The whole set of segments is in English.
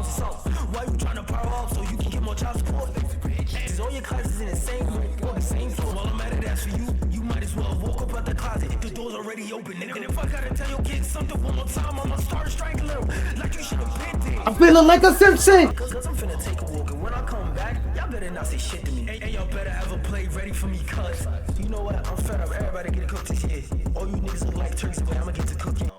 Why you trying to power up so you can get more child support? Cause all your classes in the same room, the same floor. While I'm at it, as for you, you might as well walk up out the closet if the door's already open, nigga. And if I gotta tell your kids something one more time, I'ma start strangling them like you should have been there. I'm feeling like a Simpson. Cause I'm finna take a walk, and when I come back, y'all better not say shit to me. Hey, y'all better have a plate ready for me, cuz you know what? I'm fed up. Everybody get cooked this year. All you niggas look like turkeys, but I'ma get to cooking.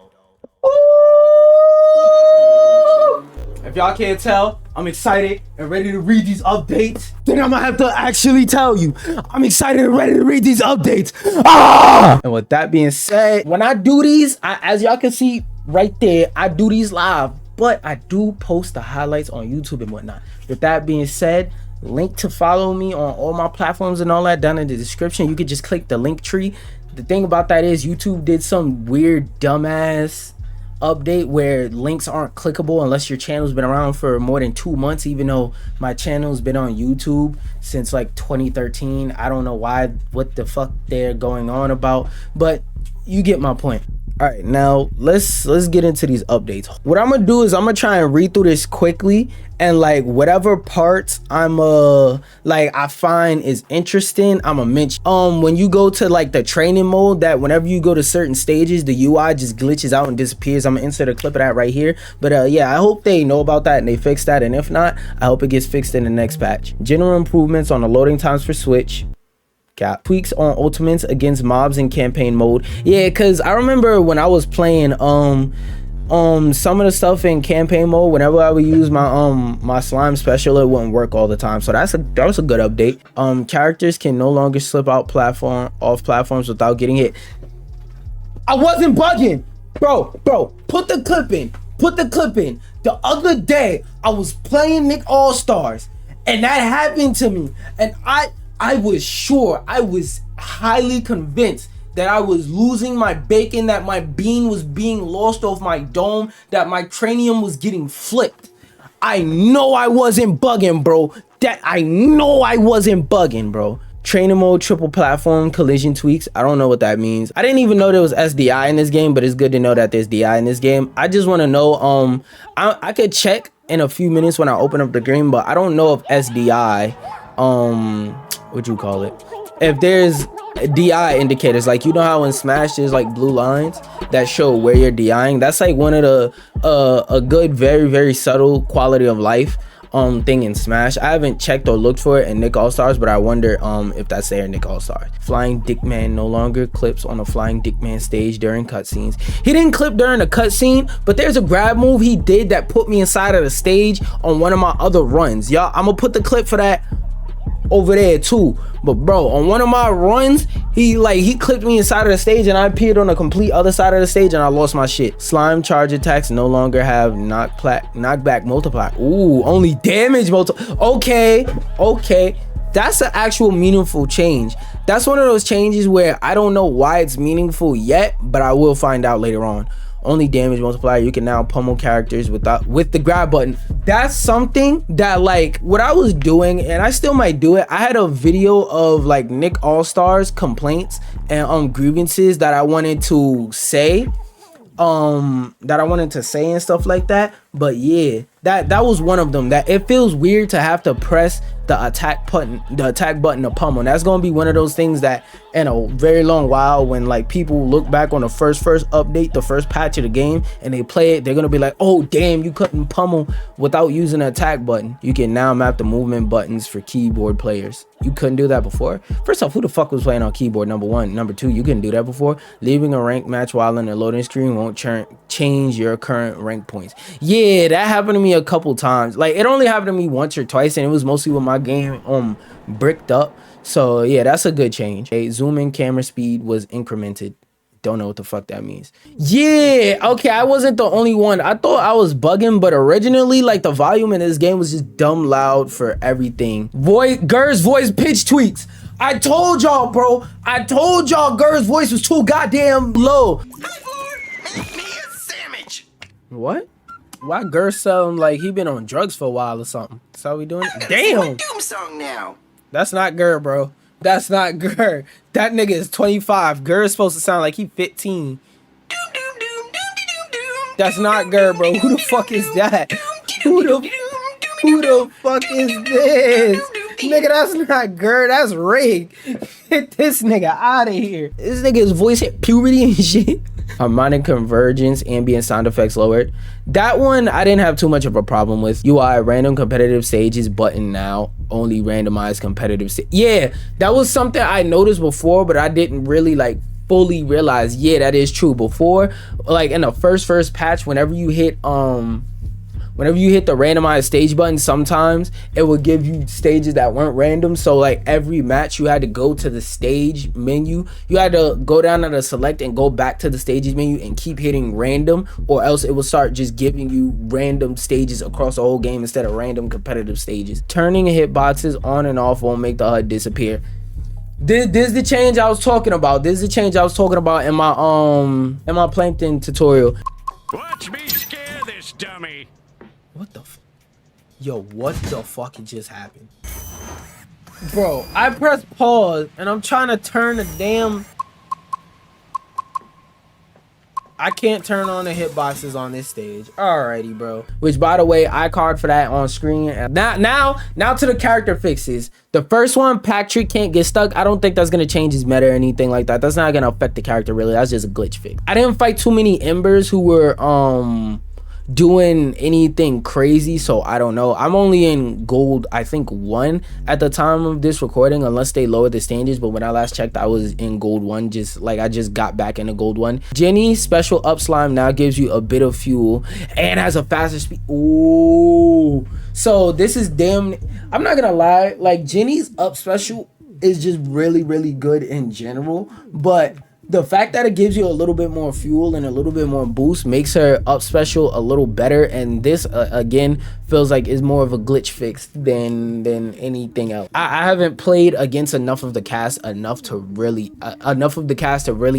If y'all can't tell, I'm excited and ready to read these updates. Then I'm gonna have to actually tell you, I'm excited and ready to read these updates. Ah! And with that being said, when I do these, as y'all can see right there, I do these live, but I do post the highlights on YouTube and whatnot. With that being said, link to follow me on all my platforms and all that down in the description. You could just click the Linktree. The thing about that is YouTube did some weird dumbass update where links aren't clickable unless your channel's been around for more than 2 months, even though my channel's been on YouTube since like 2013. I don't know what the fuck they're going on about, but you get my point. All right, now let's get into these updates. What I'm gonna do is I'm gonna try and read through this quickly, and like whatever parts I'm like I find is interesting, I'm gonna mention. When you go to like the training mode, that whenever you go to certain stages, the UI just glitches out and disappears. I'm gonna insert a clip of that right here. But yeah, I hope they know about that and they fix that, and if not, I hope it gets fixed in the next patch. General improvements on the loading times for Switch. Tweaks on ultimates against mobs in campaign mode. Yeah, because I remember when I was playing some of the stuff in campaign mode, whenever I would use my slime special, it wouldn't work all the time. So that was a good update. Characters can no longer slip out off platforms without getting hit. I wasn't bugging, bro. Put the clip in. The other day I was playing Nick All Stars, and that happened to me, and I was sure, I was highly convinced that I was losing my bacon, that my bean was being lost off my dome, that my cranium was getting flipped. I know I wasn't bugging, bro. Training mode, triple platform, collision tweaks. I don't know what that means. I didn't even know there was SDI in this game, but it's good to know that there's DI in this game. I just want to know, I could check in a few minutes when I open up the game, but I don't know if SDI, what you call it, if there's DI indicators, like you know how in Smash there's like blue lines that show where you're DIing. That's like one of the a good, very subtle quality of life thing in Smash. I haven't checked or looked for it in Nick All Stars, but I wonder if that's there in Nick All Stars. Flying Dickman no longer clips on a Flying Dickman stage during cutscenes. He didn't clip during a cutscene, but there's a grab move he did that put me inside of the stage on one of my other runs. Y'all, I'm gonna put the clip for that over there too. But bro, on one of my runs, he clipped me inside of the stage and I appeared on a complete other side of the stage and I lost my shit. Slime charge attacks no longer have knockback multiply. Ooh, only damage multiply. Okay, that's an actual meaningful change. That's one of those changes where I don't know why it's meaningful yet, but I will find out later on. Only damage multiplier. You can now pummel characters with the grab button. That's something that, like, what I was doing, and I still might do it. I had a video of like Nick All Stars complaints and grievances that I wanted to say, and stuff like that. But yeah, that was one of them. That it feels weird to have to press the attack button to pummel. That's gonna be one of those things that in a very long while, when like people look back on the first update, the first patch of the game, and they play it, they're gonna be like, oh damn, you couldn't pummel without using an attack button. You can now map the movement buttons for keyboard players. You couldn't do that before. First off, who the fuck was playing on keyboard? Number one. Number two, you couldn't do that before. Leaving a ranked match while in the loading screen won't change your current rank points. Yeah, that happened to me a couple times. Like, it only happened to me once or twice, and it was mostly when my game bricked up. So yeah, that's a good change. Hey, zoom in camera speed was incremented. Don't know what the fuck that means. Yeah, okay, I wasn't the only one. I thought I was bugging, but originally, like, the volume in this game was just dumb loud for everything. Gur's voice pitch tweaks. I told y'all, bro. I told y'all Gur's voice was too goddamn low. Make me a sandwich. What? Why Gur sound like he been on drugs for a while or something? That's how we doing it? Damn. Doom song now. That's not Gur, bro. That's not Gur. That nigga is 25. Gur is supposed to sound like he 15. Doom, doom, doom, doom, doom, doom. That's not Gerd, bro. Who the fuck is that? Who the fuck is this? Nigga, that's not Gerd, that's Rig. Get this nigga out of here. This nigga's voice hit puberty and shit. Harmonic convergence, ambient sound effects lowered. That one I didn't have too much of a problem with. UI random competitive stages button now. Only randomized competitive yeah, that was something I noticed before, but I didn't really like fully realize. Yeah, that is true. Before, like in the first patch, whenever you hit the randomized stage button, sometimes it would give you stages that weren't random. So like every match you had to go to the stage menu, you had to go down to the select and go back to the stages menu and keep hitting random, or else it will start just giving you random stages across the whole game instead of random competitive stages. Turning hitboxes on and off won't make the HUD disappear. This is the change I was talking about. This is the change I was talking about in my Plankton tutorial. Watch me scare this dummy. What the yo, what the fuck just happened? Bro, I pressed pause and I'm trying to turn the damn... I can't turn on the hitboxes on this stage. Alrighty, bro. Which, by the way, I card for that on screen. Now to the character fixes. The first one, Patrick can't get stuck. I don't think that's gonna change his meta or anything like that. That's not gonna affect the character really. That's just a glitch fix. I didn't fight too many Embers who were doing anything crazy, so I don't know. I'm only in gold, I think 1 at the time of this recording, unless they lower the standards, but when I last checked I was in gold 1. Just like I just got back into gold 1. Jenny special up slime now gives you a bit of fuel and has a faster speed. Ooh, so this is damn, I'm not gonna lie, like Jenny's up special is just really good in general, but the fact that it gives you a little bit more fuel and a little bit more boost makes her up special a little better, and this again feels like is more of a glitch fix than anything else. I haven't played against enough of the cast enough to really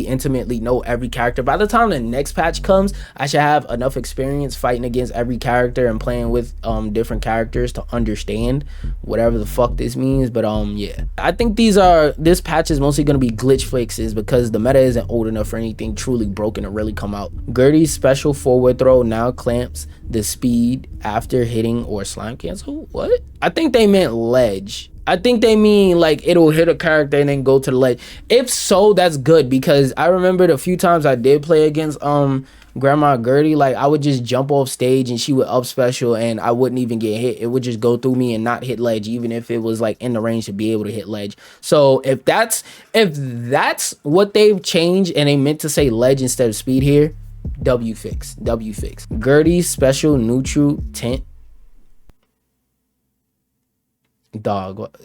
intimately know every character. By the time the next patch comes, I should have enough experience fighting against every character and playing with different characters to understand whatever the fuck this means. But yeah, I think this patch is mostly going to be glitch fixes because the meta isn't old enough for anything truly broken to really come out. Gertie's special forward throw now clamps the speed after hitting or slime cancel. What? I think they meant ledge. I think they mean like it'll hit a character and then go to the ledge. If so, that's good, because I remember the few times I did play against Grandma Gertie, like I would just jump off stage and she would up special and I wouldn't even get hit. It would just go through me and not hit ledge, even if it was like in the range to be able to hit ledge. So if that's what they've changed and they meant to say ledge instead of speed here, W fix. Gertie's special neutral tint. Dog, what?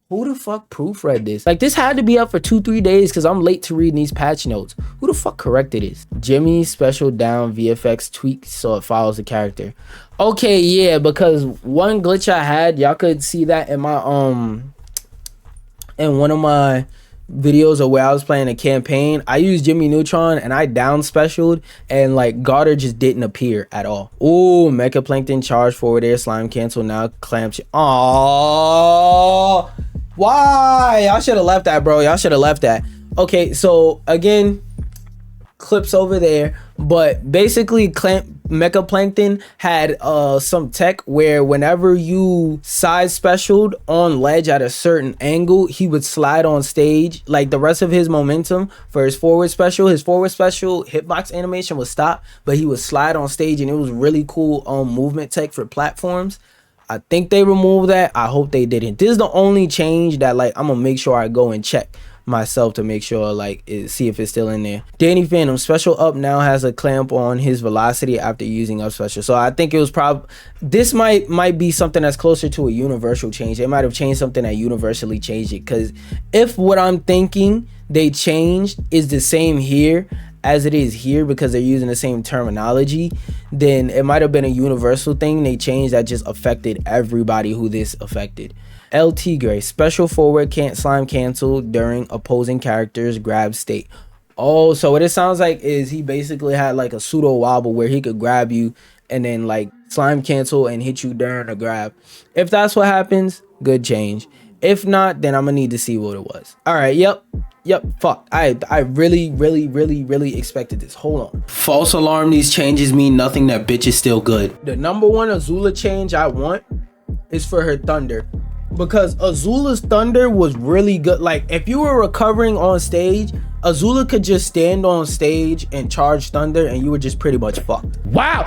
Who the fuck proofread this? Like, this had to be up for 2-3 days because I'm late to reading these patch notes. Who the fuck corrected this? Jimmy's special down VFX tweak so it follows the character. Okay, yeah, because one glitch I had, y'all could see that in my in one of my videos of where I was playing a campaign. I used Jimmy Neutron and I down specialed and like Garter just didn't appear at all. Oh, Mecha Plankton charge forward air slime cancel now clamps. Oh, why? Y'all should have left that, bro. Y'all should have left that. Okay, so again, clips over there, but basically Mecha Plankton had some tech where whenever you side specialed on ledge at a certain angle, he would slide on stage. Like the rest of his momentum for his forward special hitbox animation would stop, but he would slide on stage, and it was really cool movement tech for platforms. I think they removed that. I hope they didn't. This is the only change that like I'm gonna make sure I go and check myself to make sure, like, see if it's still in there. Danny Phantom special up now has a clamp on his velocity after using up special. So I think it was probably, this might be something that's closer to a universal change. They might have changed something that universally changed it, because if what I'm thinking they changed is the same here as it is here because they're using the same terminology, then it might have been a universal thing they changed that just affected everybody who this affected. LT Gray special forward can't slime cancel during opposing characters grab state. Oh, so what it sounds like is he basically had like a pseudo wobble where he could grab you and then like slime cancel and hit you during a grab. If that's what happens, good change. If not, then I'm gonna need to see what it was. All right, yep, fuck. I really expected this. Hold on. False alarm, these changes mean nothing. That bitch is still good. The number one Azula change I want is for her thunder. Because Azula's thunder was really good. Like, if you were recovering on stage, Azula could just stand on stage and charge thunder and you were just pretty much fucked. Wow.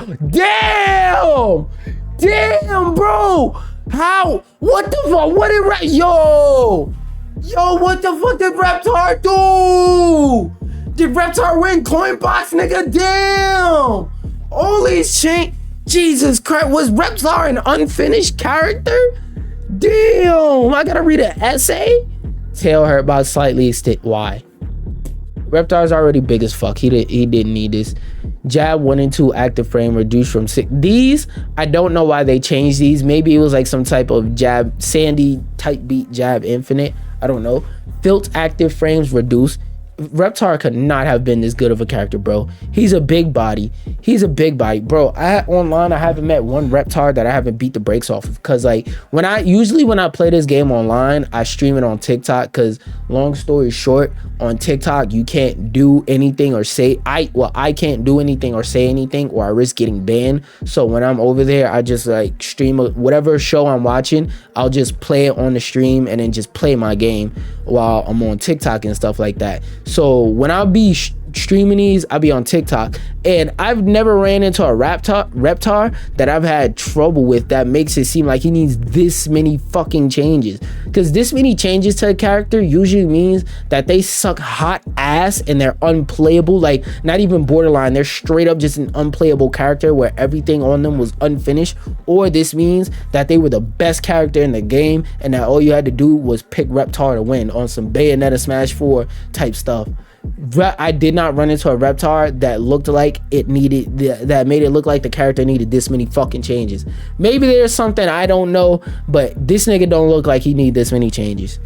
Damn, bro. How? What the fuck? What did Yo, what the fuck did Reptar do? Did Reptar win coin box, nigga? Damn. All these change. Jesus Christ. Was Reptar an unfinished character? Damn. I gotta read an essay? Tail hurt by slightly why? Reptar's already big as fuck. He didn't need this. Jab 1 and 2 active frame reduced from 6. These, I don't know why they changed these. Maybe it was like some type of jab, Sandy type beat jab infinite. I don't know. Filt active frames reduced. Reptar could not have been this good of a character, bro. He's a big body. Bro. Online, I haven't met one Reptar that I haven't beat the brakes off of. Cause like when I play this game online, I stream it on TikTok. Cause long story short, on TikTok you can't do anything or say I can't do anything or say anything, or I risk getting banned. So when I'm over there, I just like stream whatever show I'm watching. I'll just play it on the stream and then just play my game while I'm on TikTok and stuff like that. So when I'll be streaming these, I'll be on TikTok, and I've never ran into a Reptar that I've had trouble with that makes it seem like he needs this many fucking changes. Because this many changes to a character usually means that they suck hot ass and they're unplayable. Like, not even borderline, they're straight up just an unplayable character where everything on them was unfinished. Or this means that they were the best character in the game and that all you had to do was pick Reptar to win on some Bayonetta Smash 4 type stuff. I did not run into a Reptar that looked like it needed, that made it look like the character needed this many fucking changes. Maybe there's something I don't know, but this nigga don't look like he need this many changes.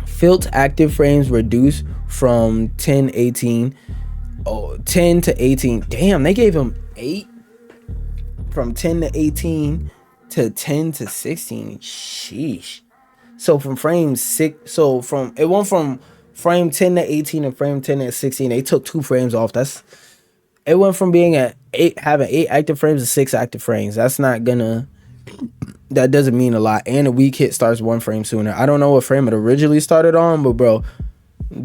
Filt active frames reduced from 10 to 18. Damn, they gave him 8 from 10 to 18 to 10 to 16. Sheesh. So from frame 6, so from it went from frame 10 to 18 and frame 10 to 16. They took 2 frames off. It went from being at 8, having 8 active frames to 6 active frames. That doesn't mean a lot. And a weak hit starts 1 frame sooner. I don't know what frame it originally started on, but bro,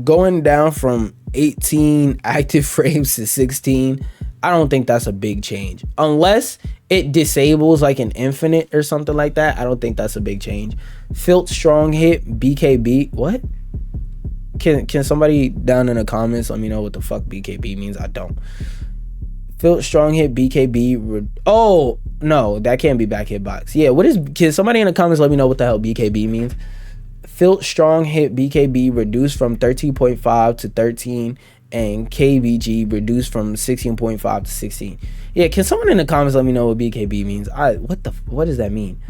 going down from 18 active frames to 16, I don't think that's a big change. Unless it disables like an infinite or something like that. I don't think that's a big change. Filt strong hit BKB. What? Can somebody down in the comments let me know what the fuck BKB means? I don't. Filt strong hit BKB. Oh no, that can't be back hit box. Yeah, can somebody in the comments let me know what the hell BKB means? Filt strong hit BKB reduced from 13.5 to 13, and KBG reduced from 16.5 to 16. Yeah, can someone in the comments let me know what BKB means? What does that mean?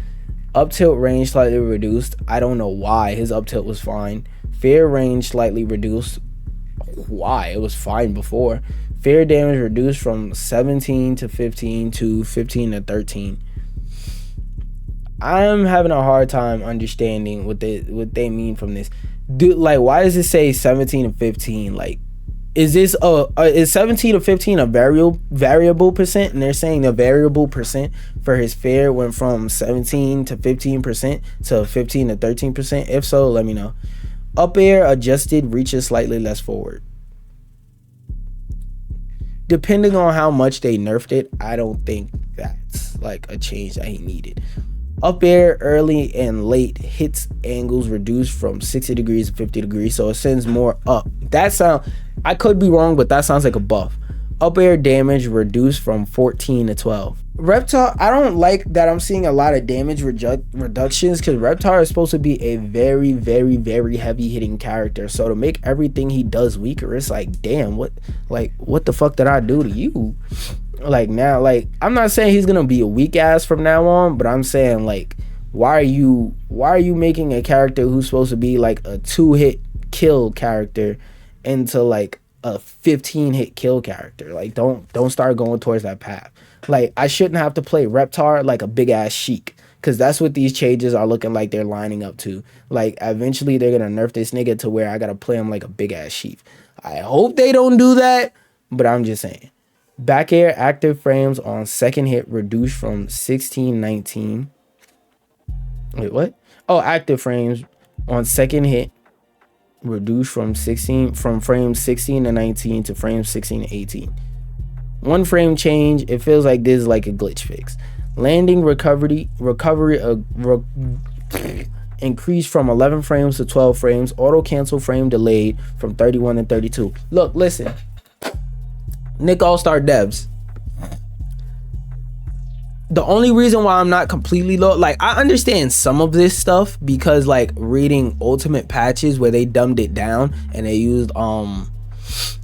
Up tilt range slightly reduced. I don't know why. His up tilt was fine. Fair range slightly reduced. Why? It was fine before. Fair damage reduced from 17 to 15 to 15 to 13. I'm having a hard time understanding what they mean from this. Dude, like, why does it say 17 to 15? Like, is 17 to 15 a variable percent? And they're saying the variable percent for his fair went from 17 to 15% to 15 to 13%. If so, let me know. Up air adjusted reaches slightly less forward. Depending on how much they nerfed it, I don't think that's like a change that he needed. Up air early and late hits angles reduced from 60 degrees to 50 degrees, so it sends more up. I could be wrong, but that sounds like a buff. Up air damage reduced from 14 to 12. Reptar, I don't like that I'm seeing a lot of damage reductions, because Reptar is supposed to be a very, very, very heavy hitting character. So to make everything he does weaker, it's like, damn, what the fuck did I do to you? Like, now, like, I'm not saying he's gonna be a weak ass from now on, but I'm saying, like, why are you making a character who's supposed to be like a 2-hit kill character into like a 15-hit kill character? Like, don't start going towards that path. Like, I shouldn't have to play Reptar like a big ass Sheik, because that's what these changes are looking like they're lining up to. Like, eventually they're gonna nerf this nigga to where I gotta play him like a big ass sheep. I hope they don't do that, but I'm just saying. Back air active frames on second hit reduced from 1619. Wait, what? Oh, active frames on second hit reduced from frames 16 to 19 to frames 16 to 18. 1 frame change. It feels like this is like a glitch fix. Landing recovery increased from 11 frames to 12 frames. Auto cancel frame delayed from 31 to 32. Look, listen. Nick All-Star devs. The only reason why I'm not completely low, like, I understand some of this stuff because, like, reading ultimate patches where they dumbed it down and they used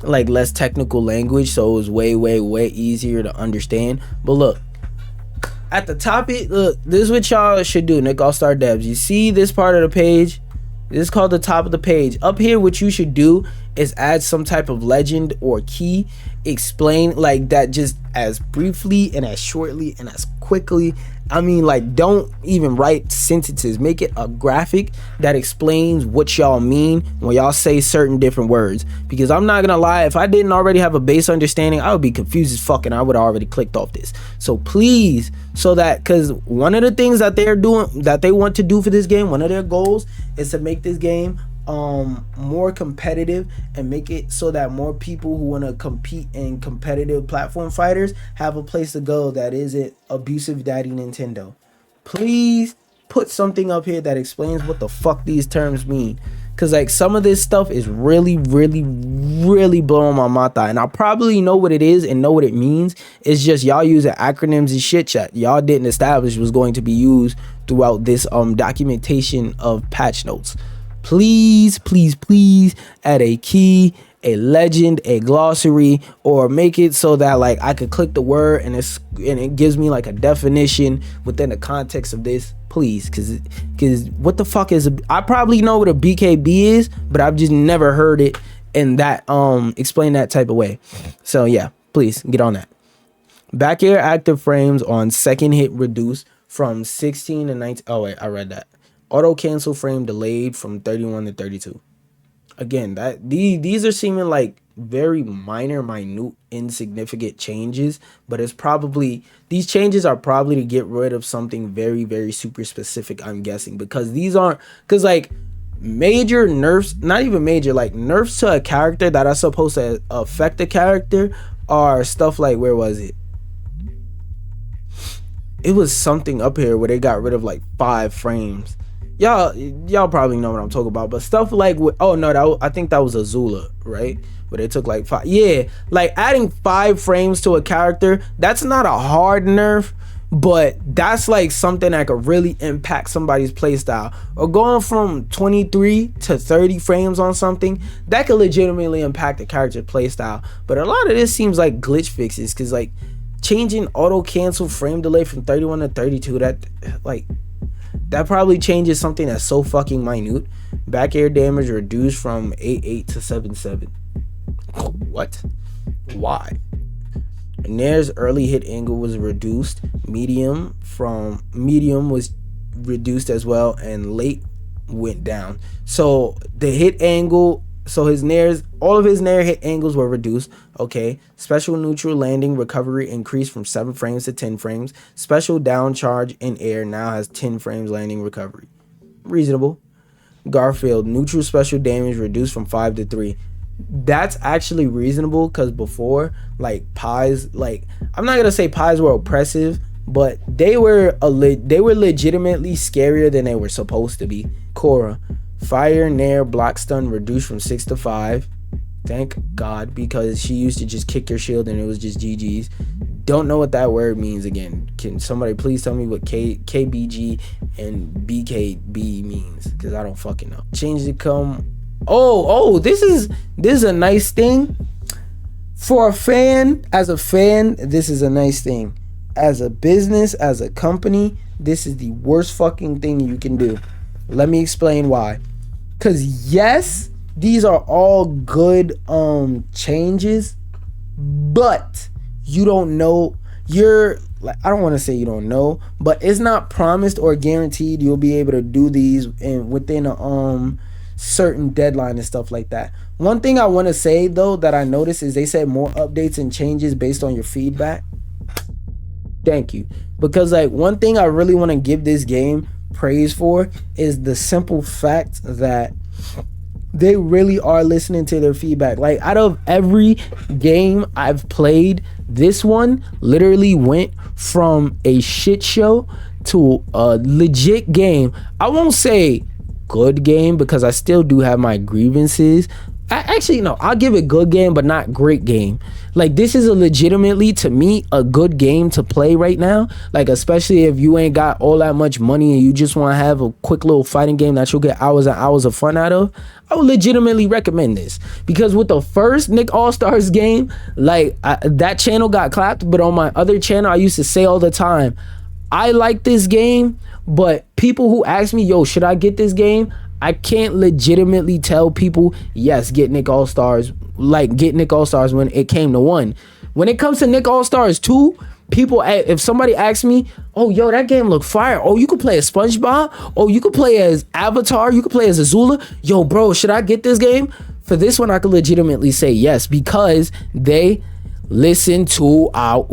like less technical language, so it was way easier to understand. But look, at the top, look, this is what y'all should do, Nick All-Star devs. You see this part of the page? This is called the top of the page. Up here, what you should do is add some type of legend or key. Explain like that just as briefly and as shortly and as quickly. I mean, like, don't even write sentences. Make it a graphic that explains what y'all mean when y'all say certain different words. Because I'm not gonna lie, if I didn't already have a base understanding, I would be confused as fuck and I would have already clicked off this. So please, so that, because one of the things that they're doing, that they want to do for this game, one of their goals is to make this game more competitive and make it so that more people who want to compete in competitive platform fighters have a place to go that isn't abusive daddy Nintendo. Please put something up here that explains what the fuck these terms mean, because like some of this stuff is really blowing my mata, and I probably know what it is and know what it means. It's just y'all using acronyms and shit chat y'all didn't establish was going to be used throughout this documentation of patch notes. Please add a key, a legend, a glossary, or make it so that like I could click the word and it gives me like a definition within the context of this. Please, because what the fuck is I probably know what a BKB is, but I've just never heard it in that explain that type of way. So yeah, please get on that. Back air active frames on second hit reduced from 16 to 19. Oh wait, I read that. Auto cancel frame delayed from 31 to 32. Again, that these are seeming like very minute, insignificant changes, but it's probably, these changes are probably to get rid of something very super specific, I'm guessing, because these aren't, because like major nerfs, not even major, like nerfs to a character that are supposed to affect the character are stuff like, where was it? It was something up here where they got rid of like 5 frames. Y'all probably know what I'm talking about, but stuff like, oh no, I think that was Azula, right? Where they took like 5. Yeah, like adding 5 frames to a character, that's not a hard nerf, but that's like something that could really impact somebody's playstyle. Or going from 23 to 30 frames on something, that could legitimately impact the character's playstyle. But a lot of this seems like glitch fixes, because like changing auto cancel frame delay from 31 to 32, that probably changes something that's so fucking minute. Back air damage reduced from 8.8 to 7.7. What? Why? Nair's early hit angle was reduced. Medium was reduced as well, and late went down. So the hit angle, so all of his Nair hit angles were reduced. Okay. Special neutral landing recovery increased from 7 frames to 10 frames. Special down charge in air now has 10 frames landing recovery. Reasonable. Garfield, neutral special damage reduced from 5 to 3. That's actually reasonable, because before, like, pies, like, I'm not gonna say pies were oppressive, but they were legitimately scarier than they were supposed to be. Korra, fire Nair block stun reduced from 6 to 5. Thank God, because she used to just kick your shield and it was just GG's. Don't know what that word means again. Can somebody please tell me what KBG and BKB means? Because I don't fucking know. Change to come. Oh, this is a nice thing. For a fan, as a fan, this is a nice thing. As a business, as a company, this is the worst fucking thing you can do. Let me explain why. Because yes, these are all good changes, but you don't know, you're like, I don't want to say you don't know, but it's not promised or guaranteed you'll be able to do these within a certain deadline and stuff like that. One thing I want to say though that I noticed is they said more updates and changes based on your feedback. Thank you. Because like one thing I really want to give this game praise for is the simple fact that they really are listening to their feedback. Like out of every game I've played, this one literally went from a shit show to a legit game. I won't say good game because I still do have my grievances. Actually, no, I'll give it good game, but not great game. Like this is a legitimately, to me, a good game to play right now. Like especially if you ain't got all that much money and you just want to have a quick little fighting game that you'll get hours and hours of fun out of. I would legitimately recommend this because with the first Nick All-Stars game, like that channel got clapped, but on my other channel, I used to say all the time, I like this game, but people who ask me, yo, should I get this game? I can't legitimately tell people, yes, get Nick All-Stars, like get Nick All-Stars when it came to 1. When it comes to Nick All-Stars 2, people, if somebody asks me, oh, yo, that game look fire. Oh, you could play as SpongeBob. Oh, you could play as Avatar. You could play as Azula. Yo, bro, should I get this game? For this one, I could legitimately say yes because they listen to our,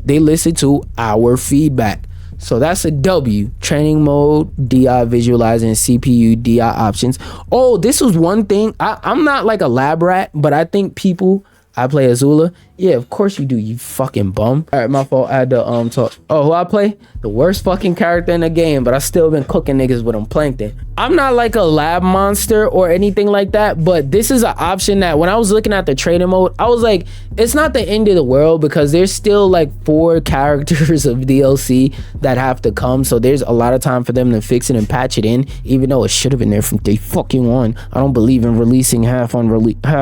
they listen to our feedback. So that's a W. Training mode, DI visualizing, CPU, DI options. Oh, this was one thing. I'm not like a lab rat, but I think people, I play Azula. Yeah, of course you do, you fucking bum. All right, my fault. I had to talk. Oh, who I play? The worst fucking character in the game, but I still been cooking niggas with them Plankton. I'm not like a lab monster or anything like that, but this is an option that when I was looking at the training mode, I was like, it's not the end of the world because there's still like 4 characters of DLC that have to come. So there's a lot of time for them to fix it and patch it in, even though it should have been there from day fucking 1. I don't believe in releasing half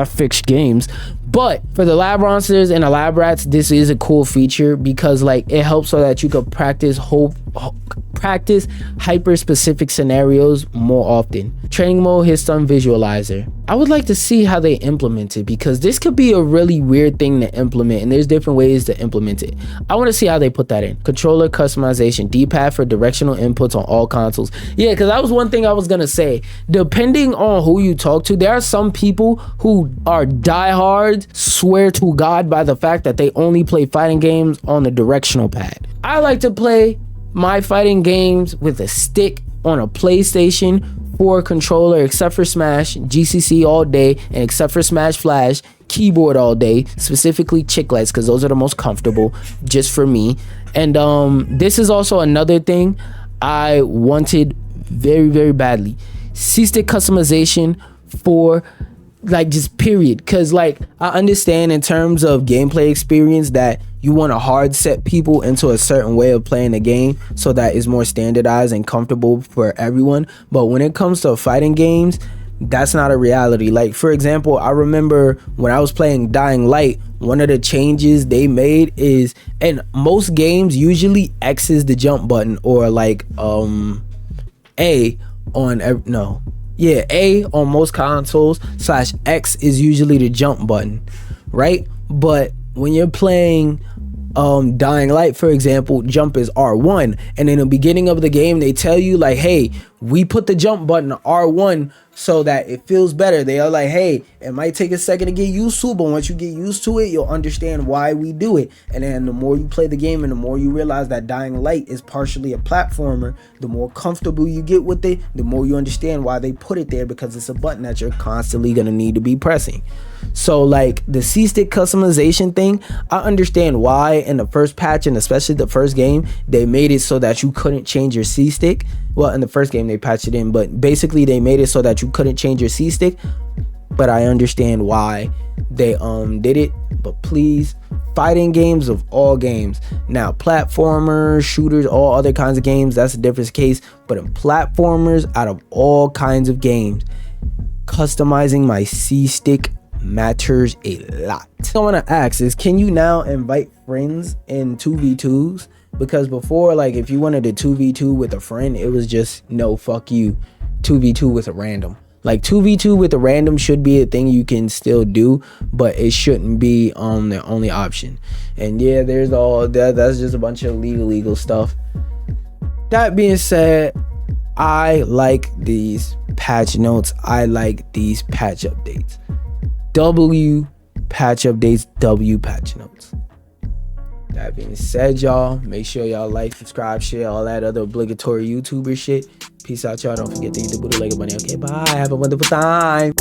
fixed games. But for the lab monsters and the lab rats, this is a cool feature because like it helps so that you could practice hyper specific scenarios more often. Training mode, history visualizer. I would like to see how they implement it because this could be a really weird thing to implement and there's different ways to implement it. I want to see how they put that in. Controller customization, D-pad for directional inputs on all consoles. Yeah, because that was one thing I was gonna say. Depending on who you talk to, there are some people who are diehards, swear to God by the fact that they only play fighting games on the directional pad. I like to play my fighting games with a stick on a PlayStation 4 controller, except for Smash, GCC all day, and except for Smash Flash, keyboard all day, specifically chiclets because those are the most comfortable just for me. And this is also another thing I wanted very, very badly. C-stick customization for like just period, because like I understand in terms of gameplay experience that you want to hard set people into a certain way of playing the game so that it's more standardized and comfortable for everyone, but when it comes to fighting games, that's not a reality. Like for example, I remember when I was playing Dying Light, one of the changes they made is, in most games usually X is the jump button, or like A on A on most consoles / X is usually the jump button, right? But when you're playing Dying Light, for example, jump is R1, and in the beginning of the game they tell you like, hey, we put the jump button R1 so that it feels better. They are like, hey, it might take a second to get used to, but once you get used to it, you'll understand why we do it. And then the more you play the game and the more you realize that Dying Light is partially a platformer, the more comfortable you get with it, the more you understand why they put it there, because it's a button that you're constantly gonna need to be pressing. So like the C-stick customization thing, I understand why in the first patch, and especially the first game, they made it so that you couldn't change your C-stick. Well, in the first game they patched it in, but basically they made it so that you couldn't change your C-stick. But I understand why they did it. But please, fighting games of all games, now platformers, shooters, all other kinds of games, that's a different case. But in platformers, out of all kinds of games, customizing my C-stick matters a lot. What I want to ask is, can you now invite friends in 2v2s? Because before, like if you wanted a 2v2 with a friend, it was just no, fuck you, 2v2 with a random. Like 2v2 with a random should be a thing you can still do, but it shouldn't be the only option. And yeah, there's all that. That's just a bunch of legal stuff. That being said, I like these patch notes. I like these patch updates. W patch updates, W patch notes. That being said, y'all, make sure y'all like, subscribe, share, all that other obligatory YouTuber shit. Peace out, y'all. Don't forget to hit the booty like a bunny. Okay, bye. Have a wonderful time.